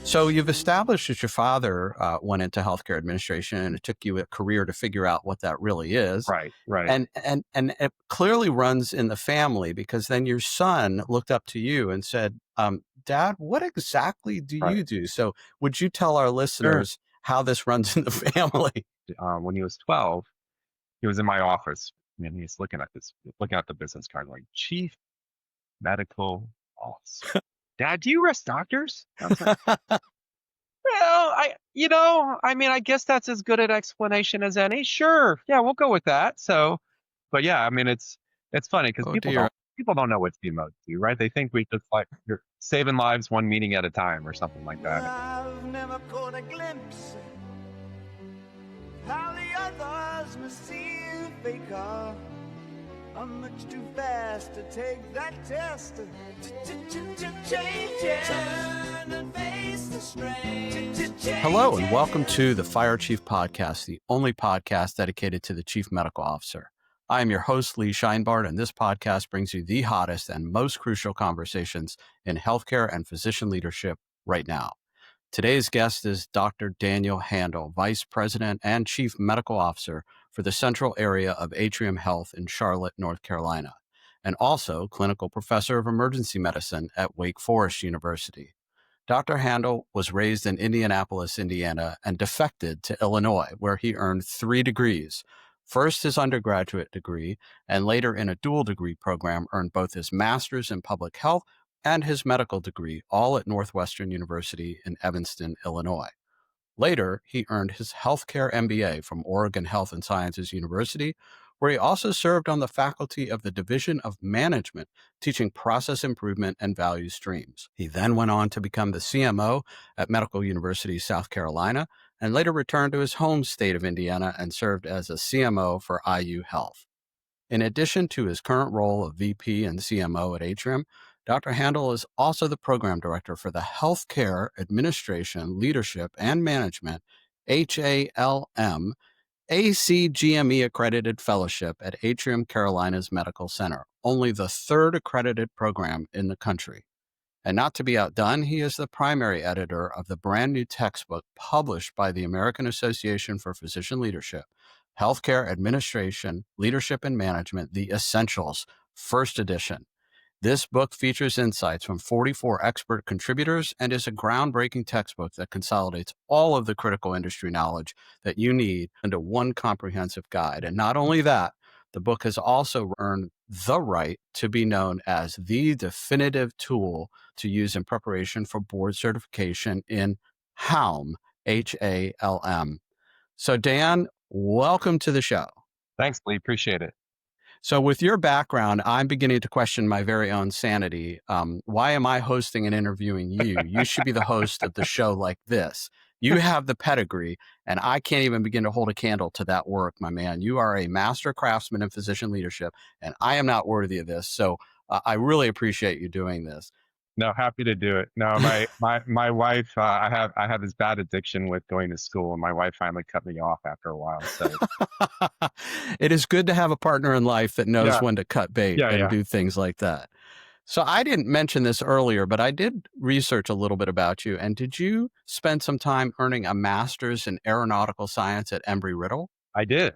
So you've established that your father went into healthcare administration, and it took you a career to figure out what that really is. Right, right. And it clearly runs in the family, because then your son looked up to you and said, Dad, what exactly do Right. you do? So would you tell our Sure. listeners how this runs in the family? When he was 12, he was in my office and he's looking at the business card, like Chief Medical Officer. Dad, do you arrest doctors? I was like, well, I guess that's as good an explanation as any. Sure. Yeah, we'll go with that. So, but yeah, it's funny because Oh people dear. don't know what CMOs do, right? They think we just like you're saving lives one meeting at a time or something like Well, that. I've never caught a glimpse how the others must seem faker. I'm much too fast to take that test. Change it. Turn and face the strain. Hello, and welcome to the Fire Chief Podcast, the only podcast dedicated to the Chief Medical Officer. I am your host, Lee Scheinbart, and this podcast brings you the hottest and most crucial conversations in healthcare and physician leadership right now. Today's guest is Dr. Daniel Handel, Vice President and Chief Medical Officer for the Central Area of Atrium Health in Charlotte, North Carolina, and also Clinical Professor of Emergency Medicine at Wake Forest University. Dr. Handel was raised in Indianapolis, Indiana, and defected to Illinois, where he earned 3 degrees. First, his undergraduate degree, and later in a dual degree program, earned both his master's in public health and his medical degree, all at Northwestern University in Evanston, Illinois. Later, he earned his healthcare MBA from Oregon Health and Sciences University, where he also served on the faculty of the Division of Management, teaching process improvement and value streams. He then went on to become the CMO at Medical University, South Carolina, and later returned to his home state of Indiana and served as a CMO for IU Health. In addition to his current role of VP and CMO at Atrium, Dr. Handel is also the program director for the Healthcare Administration, Leadership, and Management, HALM, ACGME accredited fellowship at Atrium Carolinas Medical Center, only the 3rd accredited program in the country. And not to be outdone, he is the primary editor of the brand new textbook published by the American Association for Physician Leadership, Healthcare Administration, Leadership and Management, The Essentials, first edition. This book features insights from 44 expert contributors and is a groundbreaking textbook that consolidates all of the critical industry knowledge that you need into one comprehensive guide. And not only that, the book has also earned the right to be known as the definitive tool to use in preparation for board certification in HALM, HALM. So Dan, welcome to the show. Thanks, Lee. Appreciate it. So with your background, I'm beginning to question my very own sanity. Why am I hosting and interviewing you? You should be the host of the show like this. You have the pedigree, and I can't even begin to hold a candle to that work, my man. You are a master craftsman in physician leadership, and I am not worthy of this. So I really appreciate you doing this. No, happy to do it. No, my wife, I have this bad addiction with going to school, and my wife finally cut me off after a while. So it is good to have a partner in life that knows when to cut bait and do things like that. So I didn't mention this earlier, but I did research a little bit about you. And did you spend some time earning a master's in aeronautical science at Embry-Riddle? I did.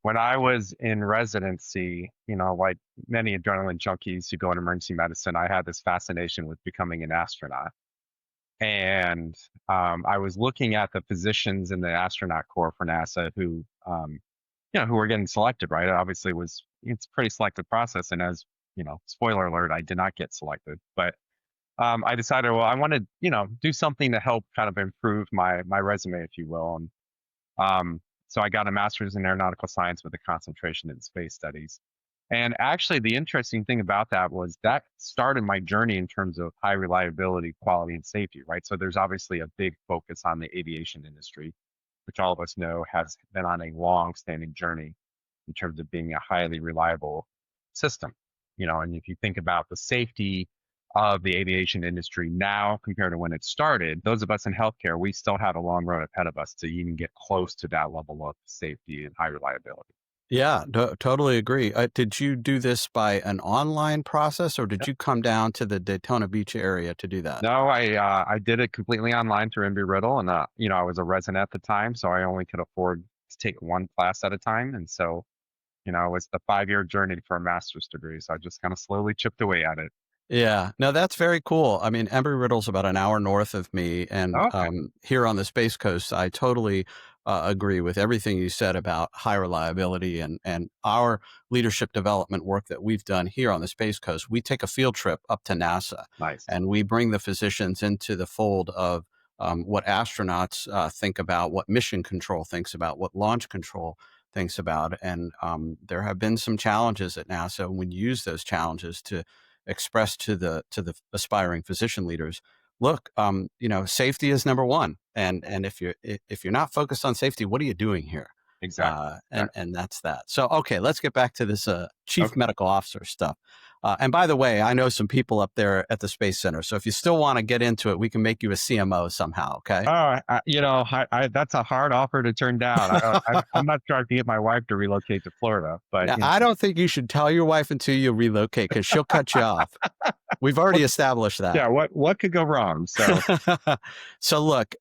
When I was in residency, like many adrenaline junkies who go into emergency medicine, I had this fascination with becoming an astronaut. And I was looking at the physicians in the astronaut corps for NASA who were getting selected, right? Obviously it's a pretty selective process. And as, spoiler alert, I did not get selected. But I decided, well, I want to, do something to help kind of improve my resume, if you will. And so I got a master's in aeronautical science with a concentration in space studies. And actually, the interesting thing about that was that started my journey in terms of high reliability, quality, and safety, right? So there's obviously a big focus on the aviation industry, which all of us know has been on a long-standing journey in terms of being a highly reliable system. And if you think about the safety of the aviation industry now compared to when it started, those of us in healthcare, we still have a long road ahead of us to even get close to that level of safety and high reliability. Yeah, totally agree. Did you do this by an online process or did you come down to the Daytona Beach area to do that? No, I did it completely online through Embry-Riddle, and I was a resident at the time, so I only could afford to take one class at a time, and so it was the 5-year journey for a master's degree. So I just kind of slowly chipped away at it. Yeah, no, that's very cool. I mean, Embry-Riddle's about an hour north of me, and Okay, here on the Space Coast, I totally agree with everything you said about high reliability and our leadership development work that we've done here on the Space Coast. We take a field trip up to NASA, nice, and we bring the physicians into the fold of what astronauts think about, what mission control thinks about, what launch control thinks about, and there have been some challenges at NASA, and we use those challenges to express to the aspiring physician leaders, look, safety is number one, and if you're not focused on safety, what are you doing here? exactly, exactly. And that's that. So okay, let's get back to this chief Okay. medical officer stuff. And by the way, I know some people up there at the Space Center, so if you still want to get into it, we can make you a CMO somehow. Okay. Oh, that's a hard offer to turn down. I'm not sure I can get my wife to relocate to Florida, but Now, I don't think you should tell your wife until you relocate because she'll cut you off. We've already what, established that. yeah, what could go wrong? So So look,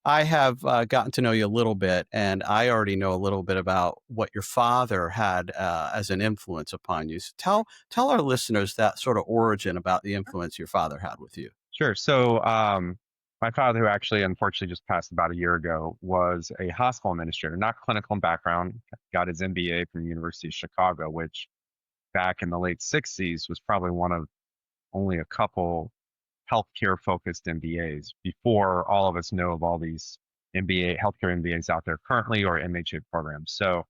I have gotten to know you a little bit, and I already know a little bit about what your father had as an influence upon you. So tell our listeners that sort of origin about the influence your father had with you. sure. So my father, who actually unfortunately just passed about a year ago, was a hospital administrator, not clinical in background. Got his MBA from the University of Chicago, which back in the late 60s was probably one of only a couple healthcare focused MBAs before all of us know of all these healthcare MBAs out there currently or MHA programs. So,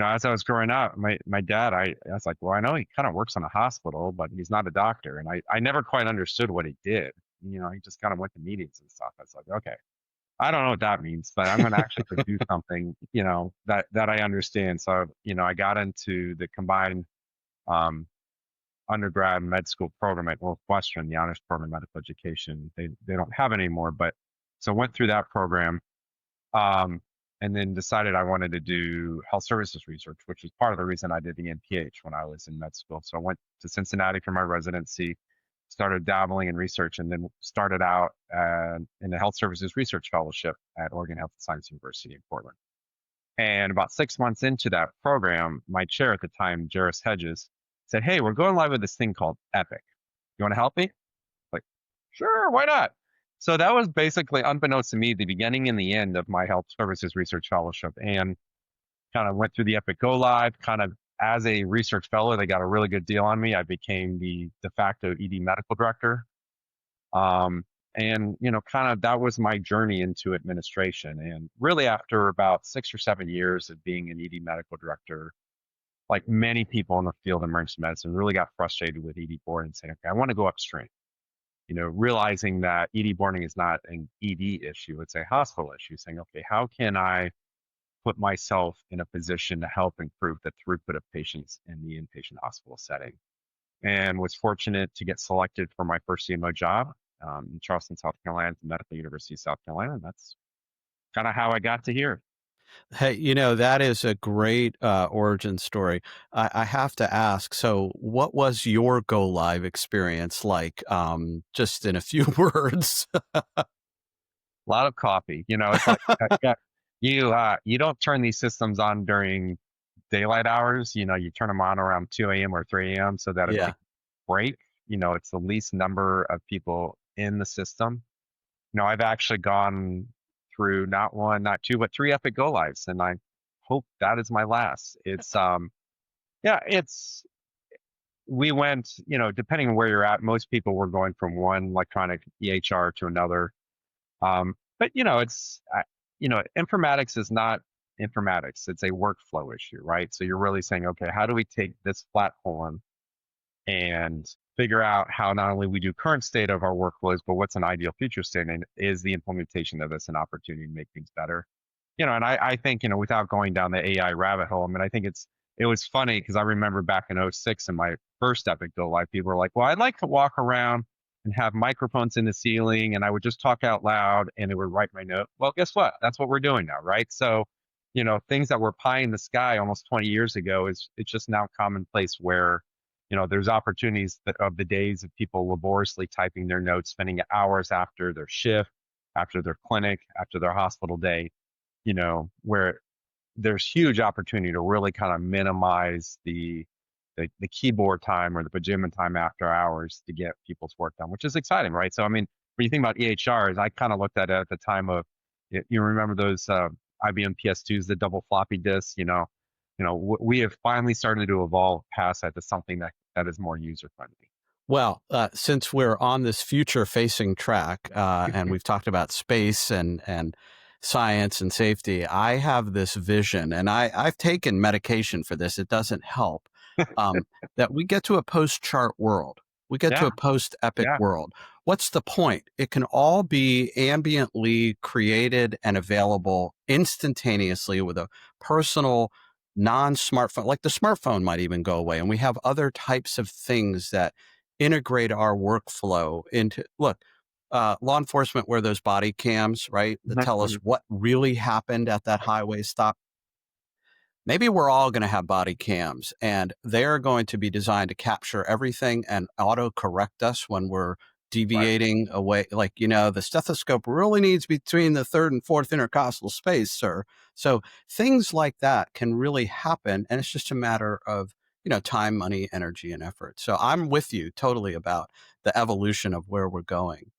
as I was growing up, my dad, I was like, well, I know he kind of works in a hospital, but he's not a doctor. And I never quite understood what he did. He just kind of went to meetings and stuff. I was like, okay, I don't know what that means, but I'm going to actually go do something, that I understand. So, I got into the combined um, undergrad med school program at Northwestern, the honors program in medical education. They don't have it anymore, but so went through that program, um, and then decided I wanted to do health services research, which is part of the reason I did the MPH when I was in med school. So I went to Cincinnati for my residency, started dabbling in research, and then started out in the health services research fellowship at Oregon Health and Science University in Portland. And about 6 months into that program, my chair at the time, Jairus Hedges, said, "Hey, we're going live with this thing called Epic. You want to help me?" Like, sure, why not? So that was basically, unbeknownst to me, the beginning and the end of my health services research fellowship, and kind of went through the Epic Go Live. Kind of as a research fellow, they got a really good deal on me. I became the de facto ED medical director. And kind of that was my journey into administration. And really, after about 6 or 7 years of being an ED medical director, like many people in the field of emergency medicine, really got frustrated with ED boarding and saying, okay, I want to go upstream. Realizing that ED boarding is not an ED issue, it's a hospital issue, saying, okay, how can I put myself in a position to help improve the throughput of patients in the inpatient hospital setting? And was fortunate to get selected for my first CMO job in Charleston, South Carolina, at the Medical University of South Carolina. And that's kind of how I got to here. Hey, that is a great origin story. I have to ask, so what was your go live experience like? Just in a few words. A lot of coffee. It's like yeah, you don't turn these systems on during daylight hours. You turn them on around 2 a.m. or 3 a.m. so that if they Yeah. break, it's the least number of people in the system. I've actually gone through not one, not two, but three epic go lives, and I hope that is my last. It's yeah, it's we went, depending on where you're at, most people were going from one electronic EHR to another. But informatics is not informatics; it's a workflow issue, right? So you're really saying, okay, how do we take this platform and figure out how not only we do current state of our workflows, but what's an ideal future state, and is the implementation of this an opportunity to make things better? And I think, without going down the AI rabbit hole, I mean, I think it was funny because I remember back in '06 in my first Epic Go Live, people were like, well, I'd like to walk around and have microphones in the ceiling, and I would just talk out loud and it would write my note. Well, guess what? That's what we're doing now, right? So things that were pie in the sky almost 20 years ago it's just now commonplace where, there's opportunities of the days of people laboriously typing their notes, spending hours after their shift, after their clinic, after their hospital day, where there's huge opportunity to really kind of minimize the keyboard time or the pajama time after hours to get people's work done, which is exciting, right? So, I mean, when you think about EHRs, I kind of looked at it at the time of, you remember those IBM PS2s, the double floppy disks, we have finally started to evolve past that to something that is more user friendly. Well, since we're on this future-facing track, and we've talked about space and science and safety, I have this vision, and I've taken medication for this. It doesn't help. That we get to a post-chart world. We get to Yeah, a post-epic yeah, world. What's the point? It can all be ambiently created and available instantaneously with a personal non-smartphone. Like the smartphone might even go away, and we have other types of things that integrate our workflow into law enforcement wear those body cams, right? That tell us mhm, what really happened at that highway stop. Maybe we're all going to have body cams and they're going to be designed to capture everything and auto correct us when we're right. deviating away. Like, the stethoscope really needs between the third and fourth intercostal space, sir. So things like that can really happen. And it's just a matter of, time, money, energy, and effort. So I'm with you totally about the evolution of where we're going.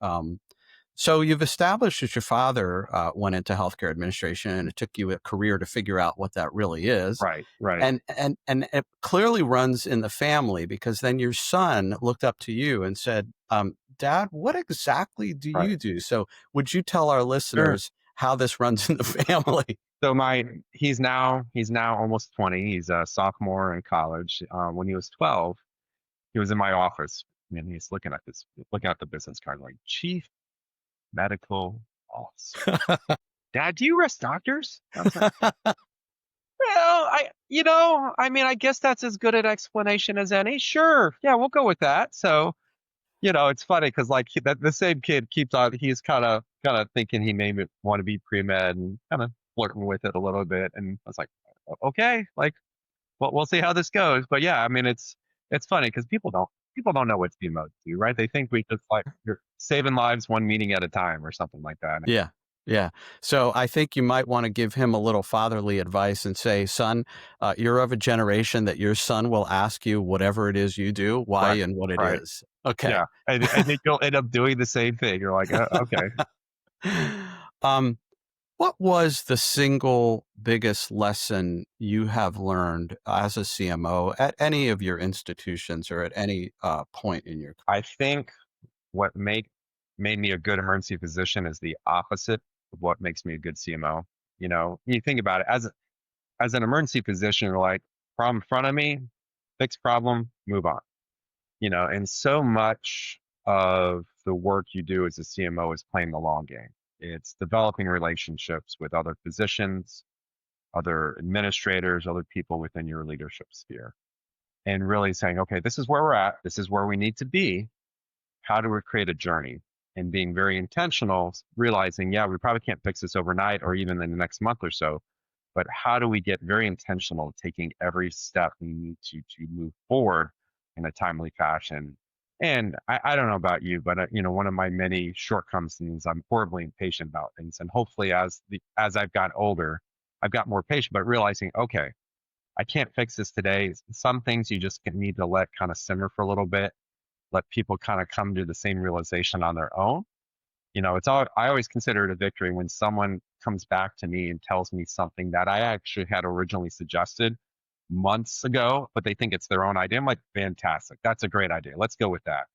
So you've established that your father went into healthcare administration, and it took you a career to figure out what that really is. Right, right, And it clearly runs in the family, because then your son looked up to you and said, Dad, what exactly do right. you do? So would you tell our Sure. listeners how this runs in the family? So he's now almost 20. He's a sophomore in college. When he was 12, he was in my office and he's looking at the business card like Chief Medical Officer. Dad, do you arrest doctors? I was like, well, I guess that's as good an explanation as any. Sure. Yeah, we'll go with that. So, it's funny because like the same kid keeps on, he's kind of thinking he may want to be pre-med and kind of flirting with it a little bit. And I was like, okay, like, well, we'll see how this goes. But yeah, I mean, it's funny because people don't know what CMOs do, right? They think we just like you're saving lives one meeting at a time or something like that. Yeah. Yeah. So I think you might want to give him a little fatherly advice and say, son, you're of a generation that your son will ask you whatever it is you do, why Right, and what it right, is. Okay. yeah, and I think you'll end up doing the same thing. You're like, okay. um, what was the single biggest lesson you have learned as a CMO at any of your institutions or at any point in your I think what made me a good emergency physician is the opposite of what makes me a good CMO. You think about it as an emergency physician, you're like, problem in front of me, fix problem, move on. And so much of the work you do as a CMO is playing the long game. It's developing relationships with other physicians, other administrators, other people within your leadership sphere, and really saying, okay, this is where we're at. This is where we need to be. How do we create a journey? And being very intentional, realizing, yeah, we probably can't fix this overnight or even in the next month or so, but how do we get very intentional, taking every step we need to move forward in a timely fashion? And I don't know about you, but one of my many shortcomings is I'm horribly impatient about things. And hopefully, as I've gotten older, I've got more patient. But realizing, okay, I can't fix this today. Some things you just need to let kind of simmer for a little bit, let people kind of come to the same realization on their own. I always consider it a victory when someone comes back to me and tells me something that I actually had originally suggested months ago, but they think it's their own idea. I'm like, fantastic. That's a great idea. Let's go with that.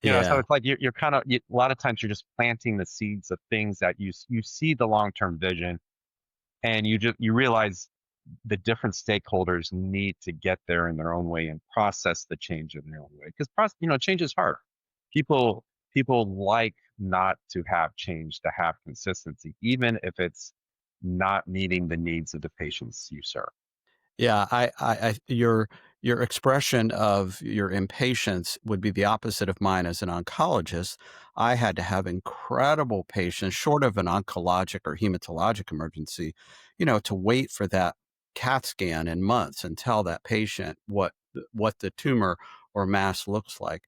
So Yeah. it's like you're kind of, a lot of times you're just planting the seeds of things that you see the long-term vision, and you realize the different stakeholders need to get there in their own way and process the change in their own way. Because change is hard. People people like not to have change, to have consistency, even if it's not meeting the needs of the patients you serve. Yeah, your your expression of your impatience would be the opposite of mine as an oncologist. I had to have incredible patience, short of an oncologic or hematologic emergency, to wait for that CAT scan in months and tell that patient what the tumor or mass looks like.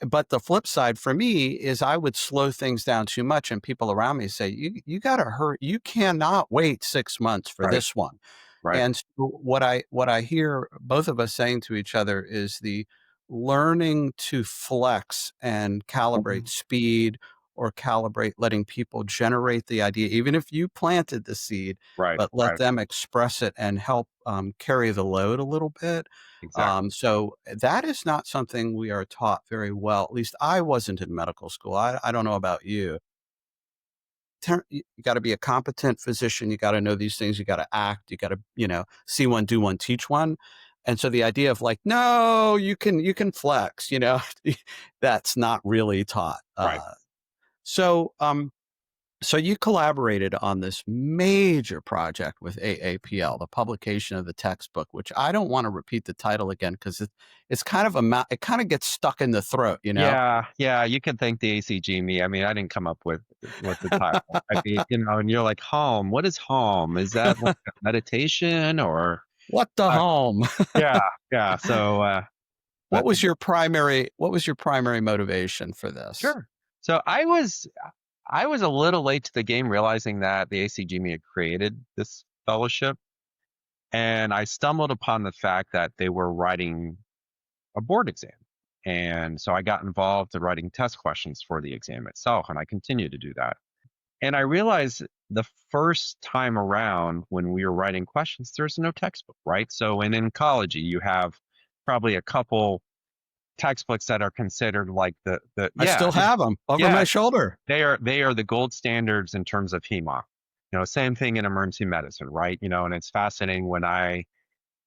But the flip side for me is I would slow things down too much, and people around me say, you got to hurry. You cannot wait 6 months for Right. this one. Right. And so what I hear both of us saying to each other is the learning to flex and calibrate speed, or calibrate letting people generate the idea, even if you planted the seed, Right. but let Right. them express it and help carry the load a little bit. Exactly. So that is not something we are taught very well. At least I wasn't in medical school. I don't know about you. You got to be a competent physician. You got to know these things. You got to act. You got to, see one, do one, teach one. And so the idea of like, no, you can flex, that's not really taught. Right. So, so you collaborated on this major project with AAPL, the publication of the textbook, which I don't want to repeat the title again because it's kind of it kind of gets stuck in the throat, Yeah, yeah, you can thank the ACG me. I mean, I didn't come up with the title. I mean, and you're like, HALM. What is HALM? Is that like a meditation or? What the Uh, home? yeah, yeah. So, What but was your primary motivation for this? sure. So I was a little late to the game, realizing that the ACG me had created this fellowship, and I stumbled upon the fact that they were writing a board exam. And so I got involved in writing test questions for the exam itself, and I continue to do that. And I realized the first time around when we were writing questions, there's no textbook, right? So in oncology, you have probably a couple textbooks that are considered like I still have them over yeah, my shoulder. they are the gold standards in terms of HEMOC. Same thing in emergency medicine, right? And it's fascinating when I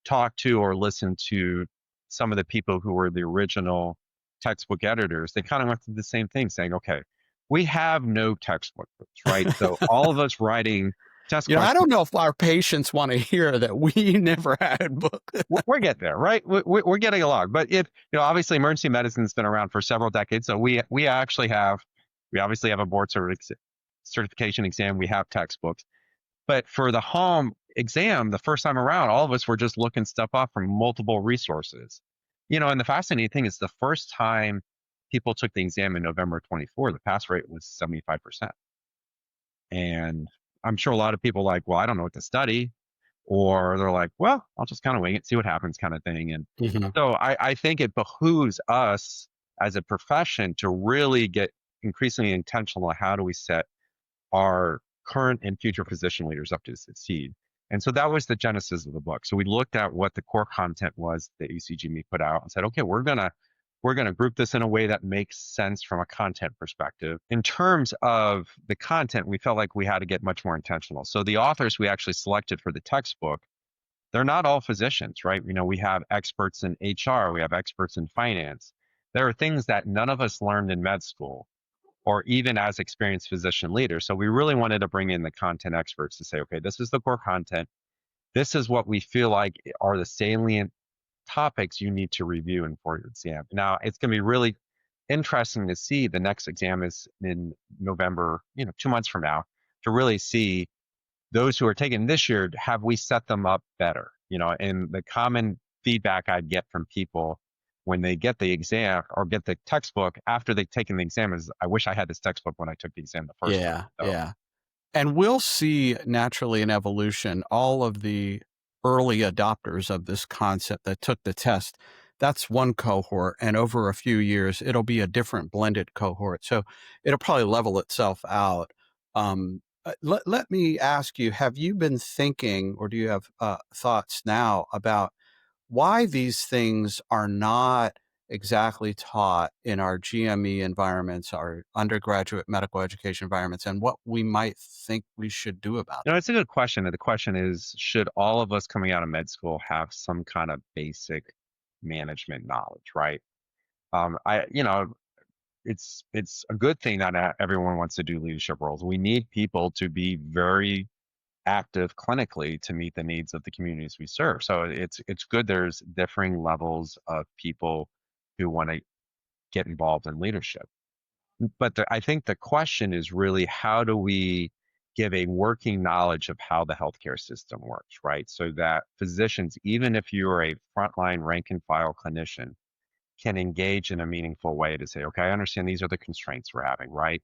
talk to or listen to some of the people who were the original textbook editors. They kind of went through the same thing, saying, okay, we have no textbooks, right? So all of us writing test I questions, don't know if our patients want to hear that we never had books. we're getting there, right? We're getting along. But obviously emergency medicine has been around for several decades. So we obviously have a board certification exam. We have textbooks. But for the home exam, the first time around, all of us were just looking stuff up from multiple resources. And the fascinating thing is the first time people took the exam in November 24, the pass rate was 75%. And I'm sure a lot of people are like, well, I don't know what to study. Or they're like, well, I'll just kind of wing it, see what happens kind of thing. And Mhm. so I think it behooves us as a profession to really get increasingly intentional on how do we set our current and future physician leaders up to succeed. And so that was the genesis of the book. So we looked at what the core content was that UCGME put out and said, okay, we're gonna group this in a way that makes sense from a content perspective. In terms of the content, we felt like we had to get much more intentional. So the authors we actually selected for the textbook, they're not all physicians, right? We have experts in HR, we have experts in finance. There are things that none of us learned in med school or even as experienced physician leaders. So we really wanted to bring in the content experts to say, okay, this is the core content. This is what we feel like are the salient topics you need to review in for your exam. Now, it's going to be really interesting to see. The next exam is in November, 2 months from now, to really see those who are taking this year, have we set them up better? And the common feedback I'd get from people when they get the exam or get the textbook after they've taken the exam is, I wish I had this textbook when I took the exam the first time. Yeah, So, yeah. And we'll see naturally in evolution all of the early adopters of this concept that took the test. That's one cohort. And over a few years, it'll be a different blended cohort. So it'll probably level itself out. Let me ask you, have you been thinking, or do you have thoughts now about why these things are not exactly taught in our GME environments, our undergraduate medical education environments, and what we might think we should do about it? it's a good question. And the question is, should all of us coming out of med school have some kind of basic management knowledge, right? It's a good thing that everyone wants to do leadership roles. We need people to be very active clinically to meet the needs of the communities we serve. So it's good there's differing levels of people who want to get involved in leadership. But I think the question is really, how do we give a working knowledge of how the healthcare system works, right? So that physicians, even if you're a frontline rank and file clinician, can engage in a meaningful way to say, okay, I understand these are the constraints we're having, right?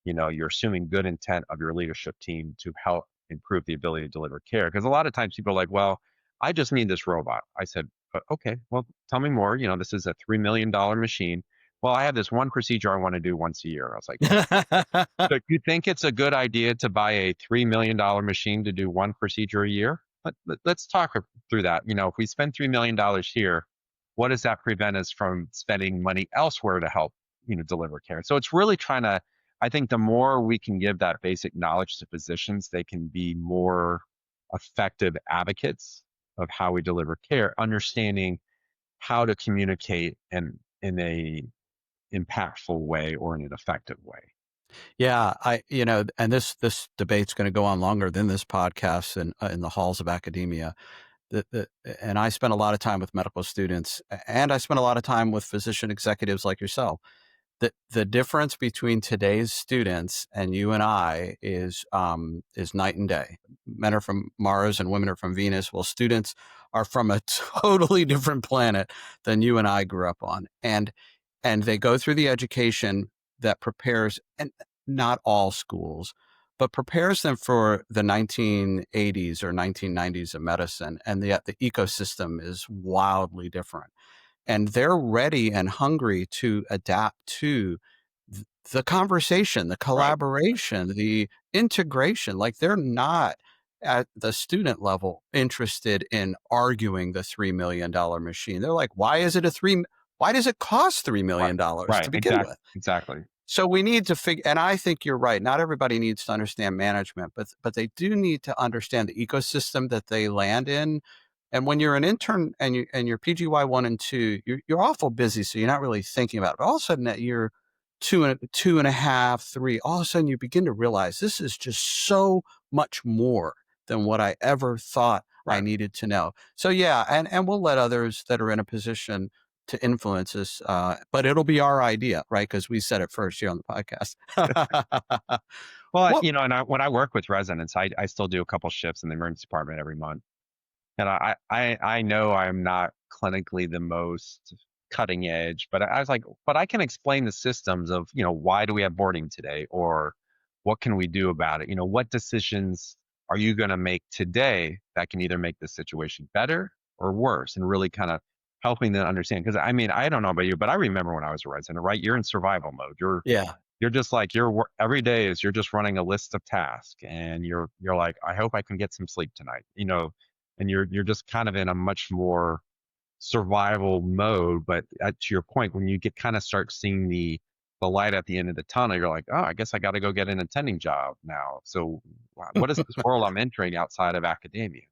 You're assuming good intent of your leadership team to help improve the ability to deliver care. Because a lot of times people are like, well, I just need this robot. I said, okay, well, tell me more. This is a $3 million machine. Well, I have this one procedure I want to do once a year. I was like, so you think it's a good idea to buy a $3 million machine to do one procedure a year? Let's talk through that. If we spend $3 million here, what does that prevent us from spending money elsewhere to help, deliver care? So it's really trying to, I think the more we can give that basic knowledge to physicians, they can be more effective advocates of how we deliver care, understanding how to communicate in a impactful way or in an effective way. Yeah, and this debate's going to go on longer than this podcast and in the halls of academia. And I spent a lot of time with medical students, and I spent a lot of time with physician executives like yourself. The difference between today's students and you and I is night and day. Men are from Mars and women are from Venus. Well, students are from a totally different planet than you and I grew up on, and they go through the education that prepares, and not all schools, but prepares them for the 1980s or 1990s of medicine, and yet the ecosystem is wildly different. And they're ready and hungry to adapt to the conversation, the Right. collaboration, the integration. Like, they're not at the student level interested in arguing the $3 million machine. They're like, why does it cost $3 million to begin with? Exactly. So we need to figure, and I think you're right. Not everybody needs to understand management, but they do need to understand the ecosystem that they land in. And when you're an intern and you're PGY 1 and 2, you're awful busy, so you're not really thinking about it. But all of a sudden, that you're two and a half, 3, all of a sudden you begin to realize this is just so much more than what I ever thought I needed to know. So yeah, and we'll let others that are in a position to influence us, but it'll be our idea, right? Because we said it first here on the podcast. Well, and when I work with residents, I still do a couple shifts in the emergency department every month. And I know I'm not clinically the most cutting edge, but I was like, but I can explain the systems of, why do we have boarding today? Or what can we do about it? What decisions are you going to make today that can either make the situation better or worse, and really kind of helping them understand. Because I don't know about you, but I remember when I was a resident, right? You're in survival mode. You're just like, every day is you're just running a list of tasks, and you're like, I hope I can get some sleep tonight, and you're just kind of in a much more survival mode. But to your point, when you start seeing the light at the end of the tunnel, you're like, oh, I guess I got to go get an attending job now. So what is this world I'm entering outside of academia?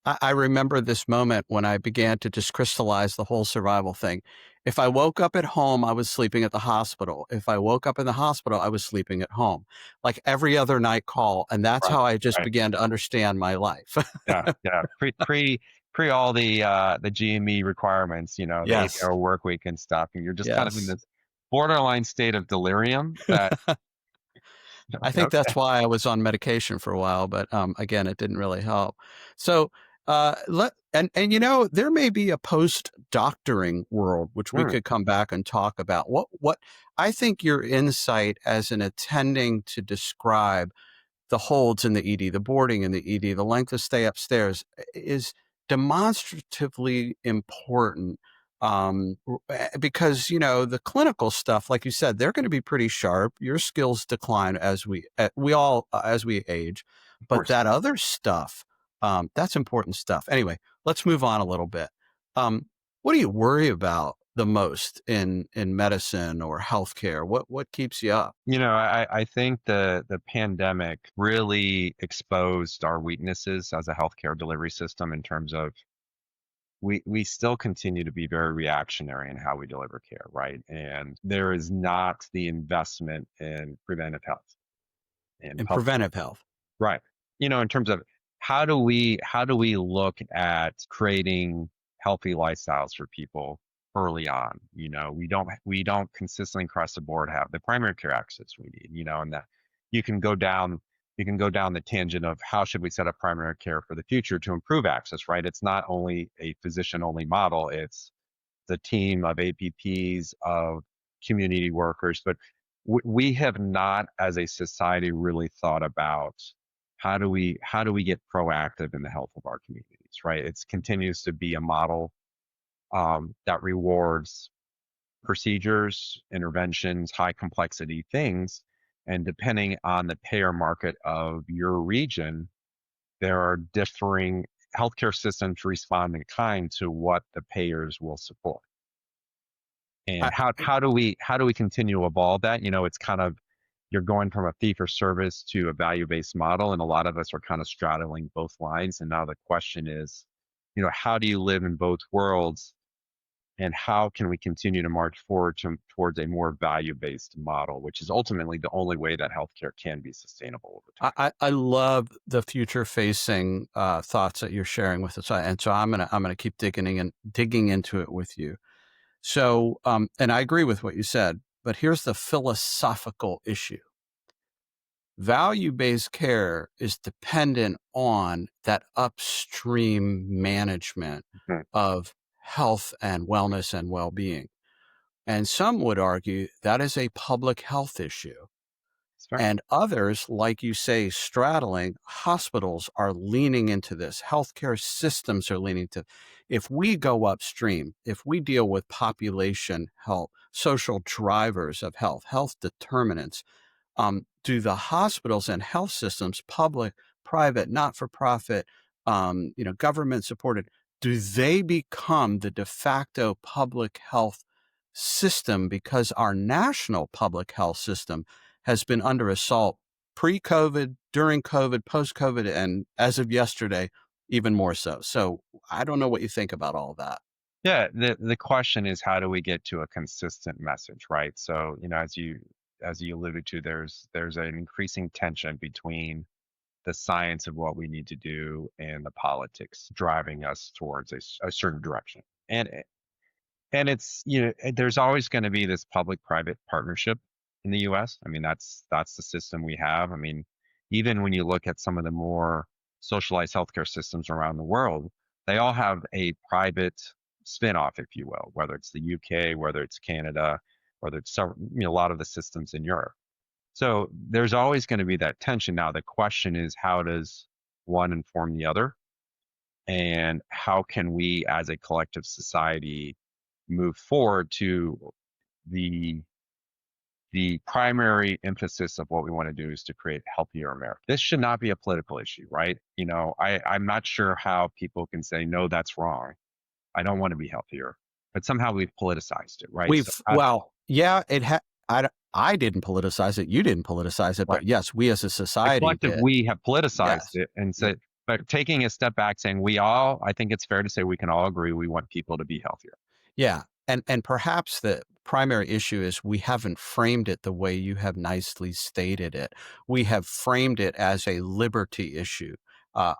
I remember this moment when I began to just crystallize the whole survival thing. If I woke up at home, I was sleeping at the hospital. If I woke up in the hospital, I was sleeping at home, like every other night call. And that's how I just began to understand my life. Yeah. Pre all the GME requirements, the 8-hour work week and stuff. And you're just kind of in this borderline state of delirium that I think that's why I was on medication for a while, but again, it didn't really help. So there may be a post-doctoring world, which we could come back and talk about. What I think your insight as an attending to describe the holds in the ED, the boarding in the ED, the length of stay upstairs is demonstratively important, because the clinical stuff, like you said, they're going to be pretty sharp. Your skills decline as we age, but that other stuff, that's important stuff. Anyway, let's move on a little bit. What do you worry about the most in medicine or healthcare? What keeps you up? I think the pandemic really exposed our weaknesses as a healthcare delivery system in terms of we still continue to be very reactionary in how we deliver care, right? And there is not the investment in preventive health and preventive health. Right. In terms of how do we look at creating healthy lifestyles for people early on? We don't consistently across the board have the primary care access we need, and that you can go down the tangent of how should we set up primary care for the future to improve access, right? It's not only a physician only model, it's the team of APPs, of community workers, but we have not as a society really thought about how do we get proactive in the health of our communities, right? It continues to be a model that rewards procedures, interventions, high complexity things. And depending on the payer market of your region, there are differing healthcare systems respond in kind to what the payers will support. And how do we continue to evolve that? It's kind of, you're going from a fee for service to a value-based model, and a lot of us are kind of straddling both lines. And now the question is, how do you live in both worlds, and how can we continue to march forward towards a more value-based model, which is ultimately the only way that healthcare can be sustainable over time. I love the future-facing thoughts that you're sharing with us, and so I'm gonna keep digging into it with you. So, and I agree with what you said, but here's the philosophical issue. Value-based care is dependent on that upstream management Mhm. of health and wellness and well-being. And some would argue that is a public health issue. That's fair. And others, like you say, straddling, hospitals are leaning into this. Healthcare systems are leaning to. If we go upstream, if we deal with population health, social drivers of health, health determinants, do the hospitals and health systems, public, private, not-for-profit, government supported, do they become the de facto public health system because our national public health system has been under assault pre-COVID, during COVID, post-COVID, and as of yesterday, even more so. So I don't know what you think about all that. Yeah, the question is, how do we get to a consistent message, right? So, as you alluded to, there's an increasing tension between the science of what we need to do and the politics driving us towards a certain direction. And it's, there's always going to be this public-private partnership in the US. I mean, that's the system we have. I mean, even when you look at some of the more socialized healthcare systems around the world, they all have a private spin-off, if you will, whether it's the UK, whether it's Canada, whether it's a lot of the systems in Europe. So there's always going to be that tension. Now, the question is, how does one inform the other? And how can we as a collective society move forward to the primary emphasis of what we want to do is to create healthier America. This should not be a political issue, right? I'm not sure how people can say, no, that's wrong. I don't want to be healthier, but somehow we've politicized it, right? I didn't politicize it. You didn't politicize it, Right. but yes, we as a The society collective, did. we have politicized Yes. it and said, but taking a step back, saying I think it's fair to say we can all agree we want people to be healthier. Yeah. And perhaps the primary issue is we haven't framed it the way you have nicely stated it. We have framed it as a liberty issue.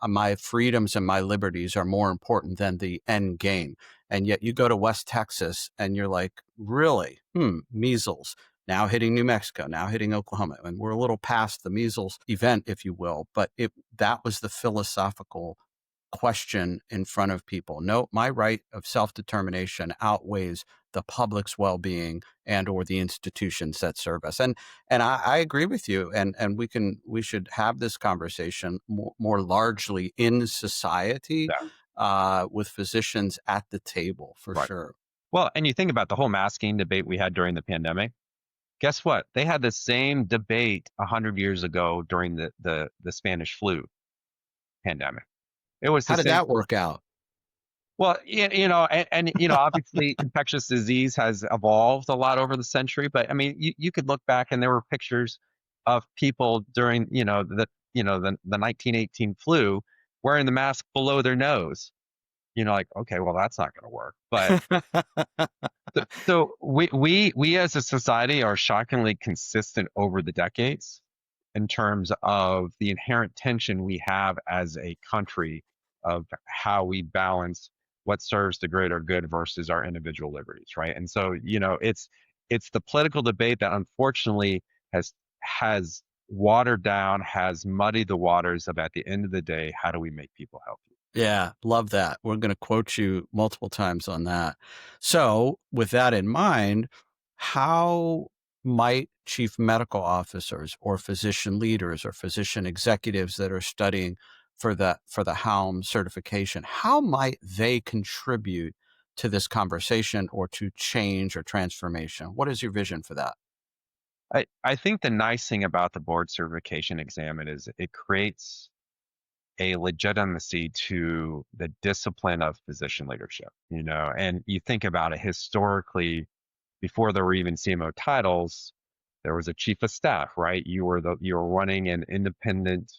My freedoms and my liberties are more important than the end game. And yet you go to West Texas and you're like, really? Measles. Now hitting New Mexico, now hitting Oklahoma. And we're a little past the measles event, if you will, but that was the philosophical question in front of people. No, my right of self-determination outweighs the public's well-being and or the institutions that serve us. And I agree with you. And we should have this conversation more largely in society, with physicians at the table for Right. sure. Well, and you think about the whole masking debate we had during the pandemic. Guess what? They had the same debate 100 years ago during the Spanish flu pandemic. It was How did that work out? Well, obviously infectious disease has evolved a lot over the century, but I mean, you could look back and there were pictures of people during, the 1918 flu wearing the mask below their nose. Like, okay, well, that's not going to work. But so we as a society are shockingly consistent over the decades. in terms of the inherent tension we have as a country of how we balance what serves the greater good versus our individual liberties, right? And so, it's the political debate that unfortunately has watered down, has muddied the waters of, at the end of the day, how do we make people healthy? Yeah, love that. We're going to quote you multiple times on that. So, with that in mind, how might chief medical officers or physician leaders or physician executives that are studying for the HALM certification, how might they contribute to this conversation or to change or transformation? What is your vision for that? I think the nice thing about the board certification exam is it creates a legitimacy to the discipline of physician leadership, and you think about it historically, before there were even CMO titles, there was a chief of staff, right? You were running an independent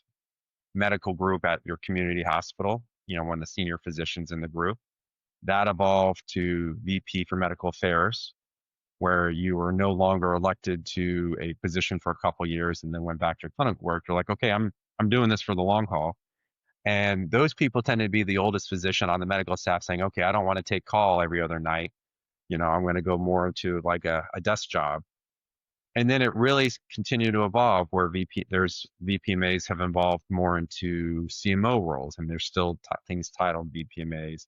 medical group at your community hospital, one of the senior physicians in the group. That evolved to VP for medical affairs, where you were no longer elected to a position for a couple of years and then went back to your clinical work. You're like, okay, I'm doing this for the long haul. And those people tend to be the oldest physician on the medical staff saying, okay, I don't want to take call every other night. I'm going to go more into like a desk job. And then it really continued to evolve where there's VPMAs have evolved more into CMO roles, and there's still things titled VPMAs.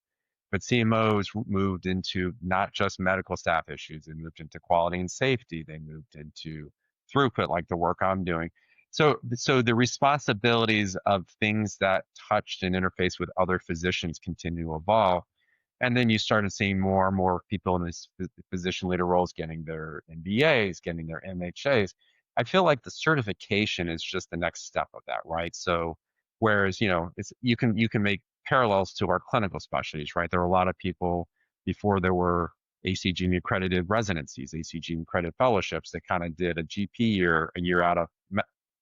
But CMOs moved into not just medical staff issues, they moved into quality and safety, they moved into throughput, like the work I'm doing. So the responsibilities of things that touched and interface with other physicians continue to evolve. And then you started seeing more and more people in these physician leader roles getting their MBAs, getting their MHAs. I feel like the certification is just the next step of that, right? So whereas, it's you can make parallels to our clinical specialties, right? There were a lot of people before there were ACG accredited residencies, ACG accredited fellowships that kind of did a GP year, a year out of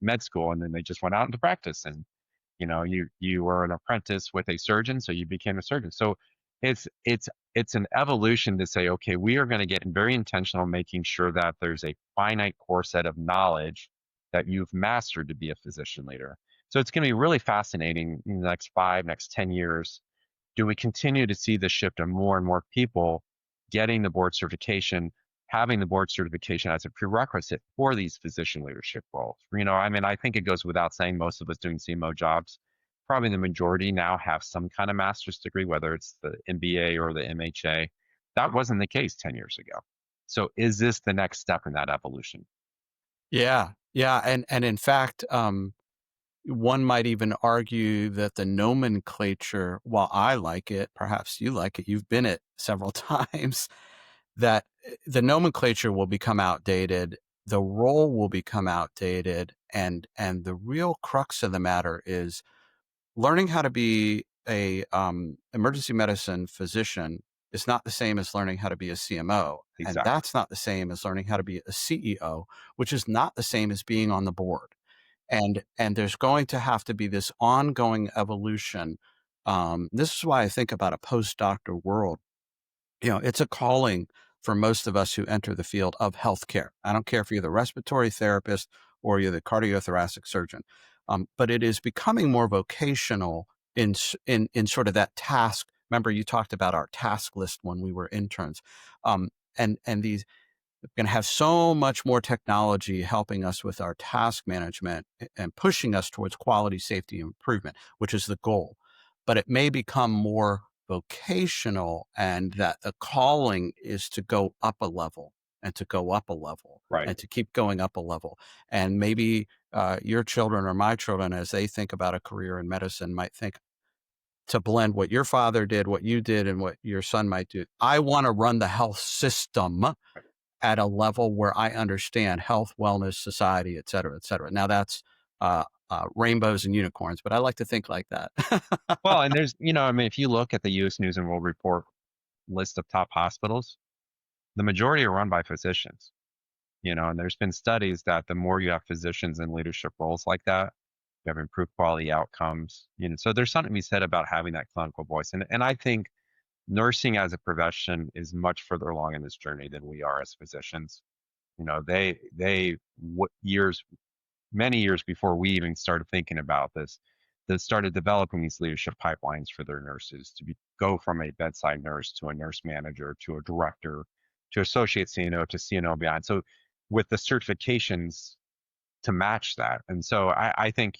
med school, and then they just went out into practice. And you were an apprentice with a surgeon, so you became a surgeon. So it's an evolution to say, okay, we are going to get very intentional making sure that there's a finite core set of knowledge that you've mastered to be a physician leader. So it's going to be really fascinating in the next 5, next 10 years. Do we continue to see the shift of more and more people getting the board certification, having the board certification as a prerequisite for these physician leadership roles? I think it goes without saying, most of us doing CMO jobs, probably the majority now have some kind of master's degree, whether it's the MBA or the MHA. That wasn't the case 10 years ago. So is this the next step in that evolution? Yeah. Yeah. And in fact, one might even argue that the nomenclature, while I like it, perhaps you like it, you've been it several times, that the nomenclature will become outdated, the role will become outdated, and the real crux of the matter is learning how to be a emergency medicine physician is not the same as learning how to be a CMO. And Exactly. that's not the same as learning how to be a CEO, which is not the same as being on the board. And there's going to have to be this ongoing evolution. This is why I think about a postdoctor world. It's a calling for most of us who enter the field of healthcare. I don't care if you're the respiratory therapist or you're the cardiothoracic surgeon, but it is becoming more vocational in sort of that task. Remember, you talked about our task list when we were interns, and these going to have so much more technology helping us with our task management and pushing us towards quality, safety, and improvement, which is the goal. But it may become more vocational, and that the calling is to go up a level and to go up a level Right. and to keep going up a level. And maybe your children or my children, as they think about a career in medicine, might think to blend what your father did, what you did, and what your son might do. I want to run the health system at a level where I understand health, wellness, society, et cetera, et cetera. Now that's rainbows and unicorns, but I like to think like that. Well, and there's, if you look at the U.S. News and World Report list of top hospitals, the majority are run by physicians, and there's been studies that the more you have physicians in leadership roles like that, you have improved quality outcomes, so there's something to be said about having that clinical voice. And I think nursing as a profession is much further along in this journey than we are as physicians. They years many years before we even started thinking about this, that started developing these leadership pipelines for their nurses to go from a bedside nurse to a nurse manager to a director to associate CNO to CNO beyond. So with the certifications to match that. And so I think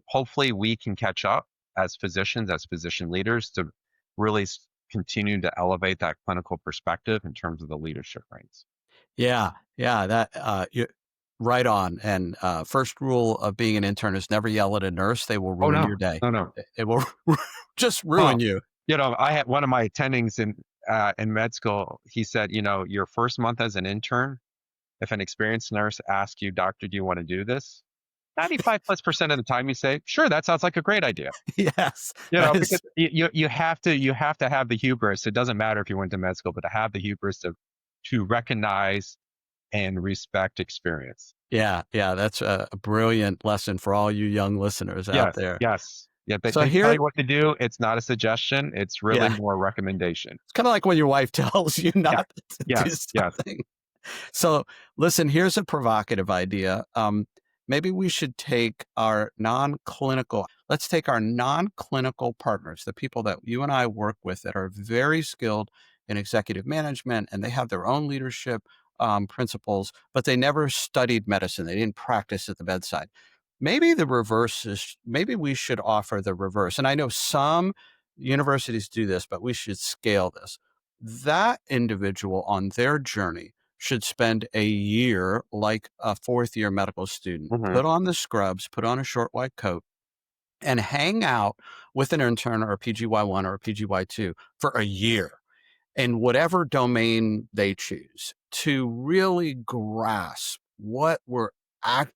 hopefully we can catch up as physicians, as physician leaders, to really continue to elevate that clinical perspective in terms of the leadership ranks. Yeah, that right on. And first rule of being an intern is never yell at a nurse. They will ruin your day. No. It will just ruin Well, you. I had one of my attendings in med school. He said, your first month as an intern, if an experienced nurse asks you, "Doctor, do you want to do this?" 95+% of the time you say, "Sure, that sounds like a great idea." Yes, that is. Because you have to have the hubris. It doesn't matter if you went to med school, but to have the hubris to recognize and respect experience. Yeah, that's a brilliant lesson for all you young listeners out there. Yes. Yeah, So they tell here, you what to do. It's not a suggestion. It's really yeah, more a recommendation. it's kind of like when your wife tells you Yeah. not to do Yes. something. So listen, here's a provocative idea. Maybe we should take let's take our non-clinical partners, the people that you and I work with that are very skilled in executive management, and they have their own leadership principles, but they never studied medicine. They didn't practice at the bedside. Maybe we should offer the reverse. And I know some universities do this, but we should scale this. That individual on their journey should spend a year like a fourth-year medical student, put on the scrubs, put on a short white coat, and hang out with an intern or a PGY1 or a PGY2 for a year in whatever domain they choose to really grasp what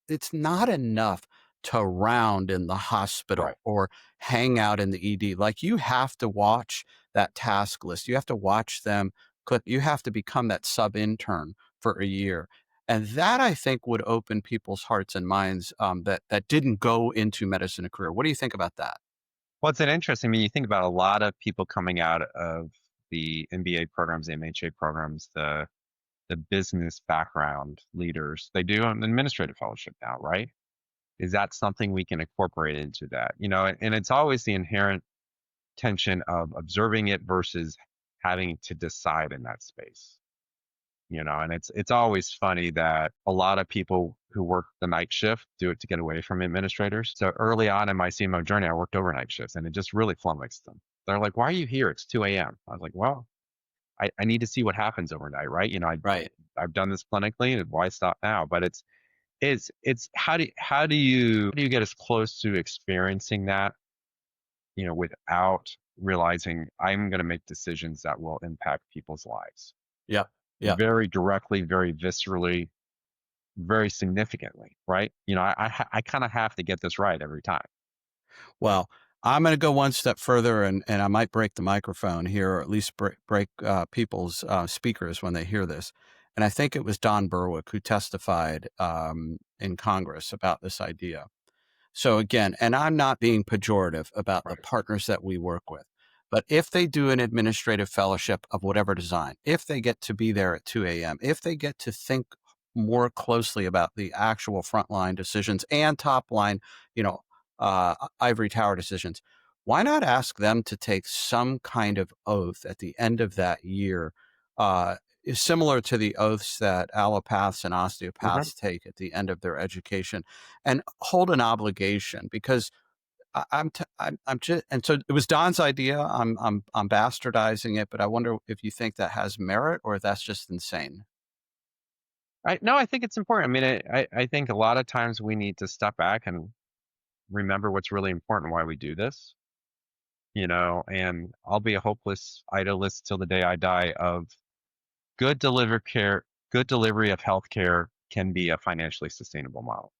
it's not enough to round in the hospital Right. or hang out in the ED. Like, you have to watch that task list. You have to watch them cook. You have to become that sub intern for a year. And that, I think, would open people's hearts and minds that didn't go into medicine a career. What do you think about that? Well, it's an interesting. I mean, you think about a lot of people coming out of the MBA programs, the MHA programs, the business background leaders. They do an administrative fellowship now, right? Is that something we can incorporate into that? And it's always the inherent tension of observing it versus having to decide in that space. And it's always funny that a lot of people who work the night shift do it to get away from administrators. So early on in my CMO journey, I worked overnight shifts, and it just really flummoxed them. They're like, "Why are you here? It's 2 a.m." I was like, "Well, I need to see what happens overnight, right? Right. I've done this clinically, and why stop now?" But it's how do you get as close to experiencing that, without realizing I'm going to make decisions that will impact people's lives Yeah. Yeah. very directly, very viscerally, very significantly, right? I kind of have to get this right every time. Well, I'm going to go one step further, and I might break the microphone here, or at least break people's speakers when they hear this. And I think it was Don Berwick who testified in Congress about this idea. So again, and I'm not being pejorative about the Right. partners that we work with, but if they do an administrative fellowship of whatever design, if they get to be there at 2 a.m., if they get to think more closely about the actual frontline decisions and top line, ivory tower decisions, why not ask them to take some kind of oath at the end of that year, is similar to the oaths that allopaths and osteopaths take at the end of their education, and hold an obligation? Because I'm just, and so it was Don's idea. I'm bastardizing it, but I wonder if you think that has merit or if that's just insane. No, I think it's important. I mean, I think a lot of times we need to step back and remember what's really important, why we do this. And I'll be a hopeless idealist till the day I die of good delivery of healthcare can be a financially sustainable model.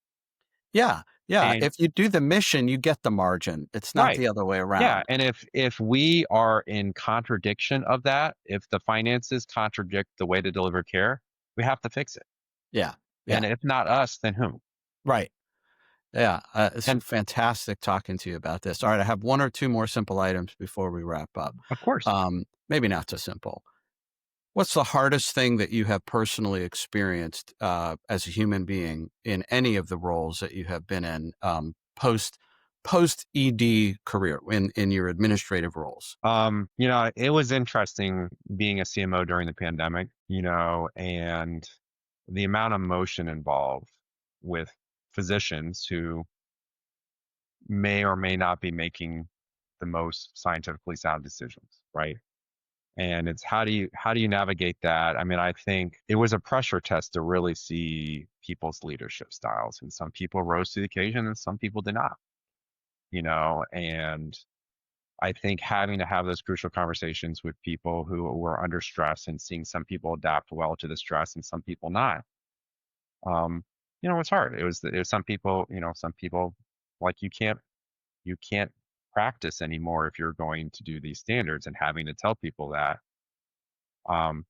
Yeah. And If you do the mission, you get the margin. It's not right. the other way around. Yeah. And if we are in contradiction of that, if the finances contradict the way to deliver care, we have to fix it. Yeah. And if not us, then whom? Right. Yeah. It's fantastic talking to you about this. All right. I have one or two more simple items before we wrap up. Of course. Maybe not so simple. What's the hardest thing that you have personally experienced as a human being in any of the roles that you have been in post ED career in your administrative roles? It was interesting being a CMO during the pandemic, and the amount of motion involved with physicians who may or may not be making the most scientifically sound decisions, right? And it's how do you navigate that? I mean, I think it was a pressure test to really see people's leadership styles, and some people rose to the occasion and some people did not, and I think having to have those crucial conversations with people who were under stress and seeing some people adapt well to the stress and some people not, um, it's hard. It was some people like you can't practice anymore if you're going to do these standards, and having to tell people that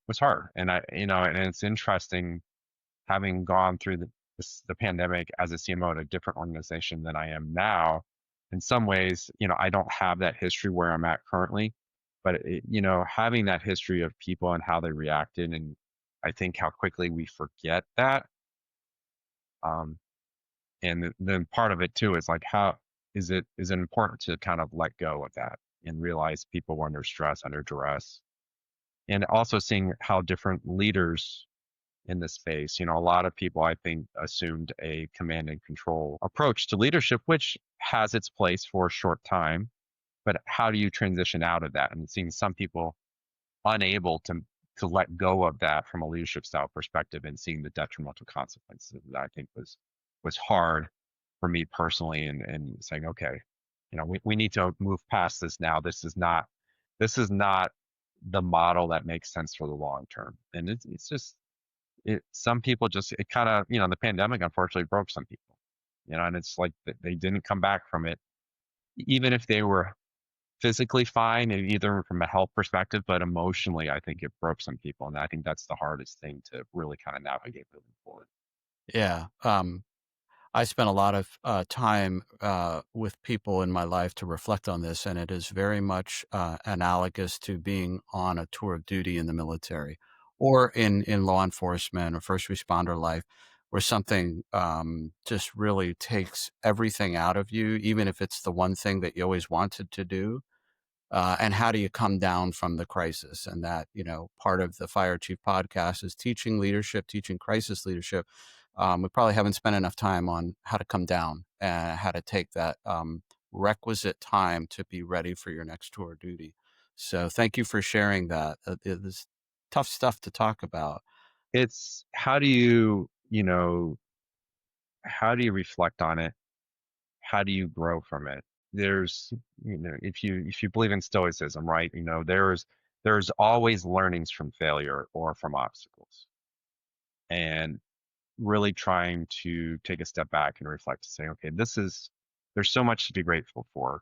was hard. And it's interesting having gone through the pandemic as a CMO at a different organization than I am now. In some ways, I don't have that history where I'm at currently, but having that history of people and how they reacted, and I think how quickly we forget that. Um, and then part of it too is like, how is it important to kind of let go of that and realize people were under stress, under duress, and also seeing how different leaders in this space. A lot of people, I think, assumed a command and control approach to leadership, which has its place for a short time. But how do you transition out of that? And seeing some people unable to let go of that from a leadership style perspective, and seeing the detrimental consequences that I think was hard for me personally, and saying, okay, we need to move past this now. This is not the model that makes sense for the long term. And it's just some people just, it kind of, the pandemic unfortunately broke some people, and it's like they didn't come back from it, even if they were physically fine, and either from a health perspective, but emotionally, I think it broke some people. And I think that's the hardest thing to really kind of navigate moving forward. Yeah. I spent a lot of time with people in my life to reflect on this, and it is very much analogous to being on a tour of duty in the military or in law enforcement or first responder life, where something just really takes everything out of you, even if it's the one thing that you always wanted to do. And how do you come down from the crisis? And that, part of the Fire Chief podcast is teaching leadership, teaching crisis leadership. We probably haven't spent enough time on how to come down and how to take that requisite time to be ready for your next tour of duty. So thank you for sharing that. It's tough stuff to talk about. It's how do you reflect on it? How do you grow from it? There's, if you believe in stoicism, right? There's always learnings from failure or from obstacles, and really trying to take a step back and reflect to say, okay, there's so much to be grateful for.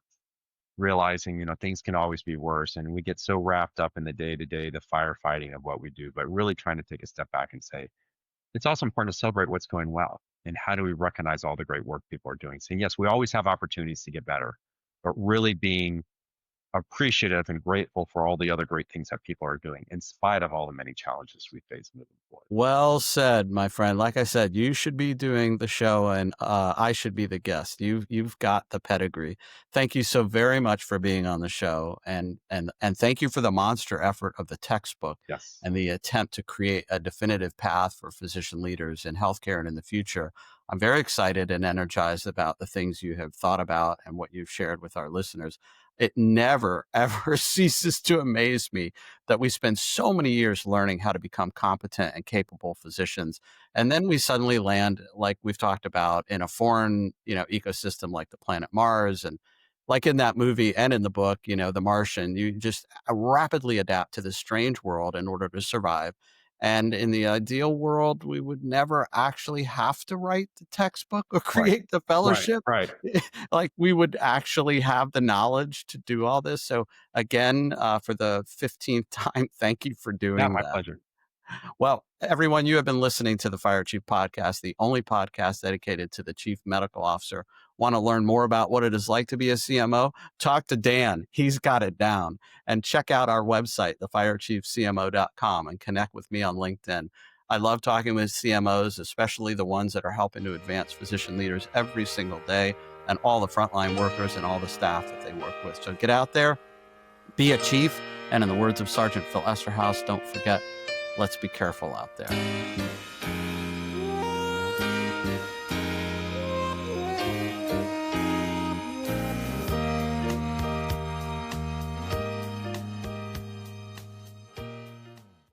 Realizing, things can always be worse, and we get so wrapped up in the day to day, the firefighting of what we do, but really trying to take a step back and say, it's also important to celebrate what's going well. And how do we recognize all the great work people are doing? Saying, yes, we always have opportunities to get better, but really being appreciative and grateful for all the other great things that people are doing, in spite of all the many challenges we face moving forward. Well said, my friend. Like I said, you should be doing the show, and I should be the guest. You've got the pedigree. Thank you so very much for being on the show, and thank you for the monster effort of the textbook Yes. and the attempt to create a definitive path for physician leaders in healthcare and in the future. I'm very excited and energized about the things you have thought about and what you've shared with our listeners. It never, ever ceases to amaze me that we spend so many years learning how to become competent and capable physicians. And then we suddenly land, like we've talked about, in a foreign, ecosystem like the planet Mars. And like in that movie and in the book, The Martian, you just rapidly adapt to this strange world in order to survive. And in the ideal world, we would never actually have to write the textbook or Right. create the Right. fellowship. Right. Like we would actually have the knowledge to do all this. So again, for the 15th time, thank you for Yeah, doing my that. pleasure. Well, everyone, you have been listening to the Fire Chief podcast, the only podcast dedicated to the Chief Medical Officer. Want to learn more about what it is like to be a CMO? Talk to Dan. He's got it down. And check out our website, thefirechiefcmo.com, and connect with me on LinkedIn. I love talking with CMOs, especially the ones that are helping to advance physician leaders every single day, and all the frontline workers and all the staff that they work with. So get out there, be a chief, and in the words of Sergeant Phil Esterhaus, don't forget, let's be careful out there.